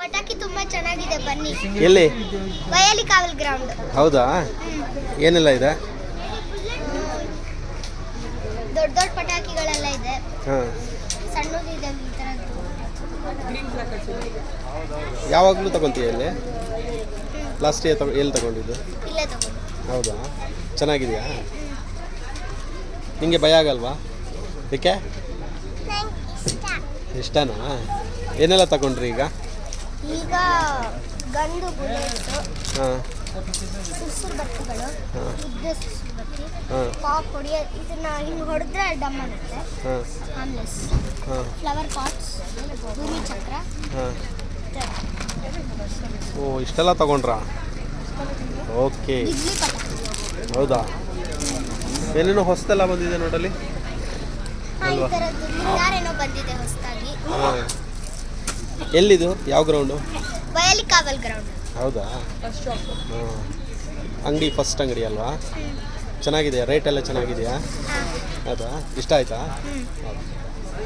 ಪಟಾಕಿ ತುಂಬಾ ಚೆನ್ನಾಗಿದೆ, ಬನ್ನಿ. ಎಲ್ಲಿ? ಬಯಲಿ ಕಾವಲ್ ಗ್ರೌಂಡ್. ಹೌದಾ? ಏನೆಲ್ಲ ಇದೆ? ದೊಡ್ಡ ದೊಡ್ಡ ಪಟಾಕಿಗಳೆಲ್ಲ ಇದೆ. ಹಾಂ. ಸಣ್ಣದಿದೆ ಈ ಥರದ್ದು. ಯಾವಾಗಲೂ ತಗೊತೀಯ ಇಲ್ಲಿ? ಲಾಸ್ಟ್ ಇಯರ್ ಎಲ್ಲಿ ತಗೊಂಡಿದ್ದು? ಇಲ್ಲೇ ತಗೊಂಡು. ಹೌದಾ? ಚೆನ್ನಾಗಿದೆಯಾ? ನಿಮಗೆ ಭಯ ಆಗಲ್ವಾ? ಏಕೆ? ಇಷ್ಟನಾ? ಏನೆಲ್ಲ ತಗೊಂಡ್ರಿ ಈಗ? ಈಗ ಗಂಡು ಬುಲೆಟ್ಸು, ಹಾಂ, ಸುಸುರು ಬತ್ತಿಗಳು, ಉದ್ದ ಸುಸುರು ಬತ್ತಿ, ಹಾಂ, ಪಾಪ್ ಹೊಡಿಯೋ ಇದನ್ನ ಹಿಂಗೆ ಹೊಡೆದ್ರೆ ಡಮ್ ಆಗುತ್ತೆ. ಹಾಂ, ಆಮ್ಲೆಸ್, ಹಾಂ, ಫ್ಲವರ್ ಪಾಟ್ಸ್, ಭೂಮಿ ಚಕ್ರ. ಹಾಂ. ಓ, ಇಷ್ಟೆಲ್ಲ ತಗೊಂಡ್ರಾ? ಓಕೆ. ಬಿಜ್ಲಿ ಪಟಾಕಿ. ಹೌದಾ? ಏನೇನೋ ಹೊಸದೆಲ್ಲ ಬಂದಿದೆ ನೋಡಲಿ. ಈ ಥರದ್ದು ಹಿಂಗಾರೇನೋ ಬಂದಿದೆ ಹೊಸದಾಗಿ. ಹಾಂ. ಎಲ್ಲಿದು? ಯಾವ ಗ್ರೌಂಡು? ಬಯಲಿ ಕಾವಲ್ ಗ್ರೌಂಡ್. ಹೌದಾ? ಹಾಂ. ಅಂಗಡಿ ಫಸ್ಟ್ ಅಂಗಡಿ ಅಲ್ವಾ? ಚೆನ್ನಾಗಿದೆಯಾ? ರೇಟ್ ಎಲ್ಲ ಚೆನ್ನಾಗಿದೆಯಾ? ಹಾಂ. ಹೌದಾ? ಇಷ್ಟ ಆಯಿತಾ? ಹ್ಞೂ.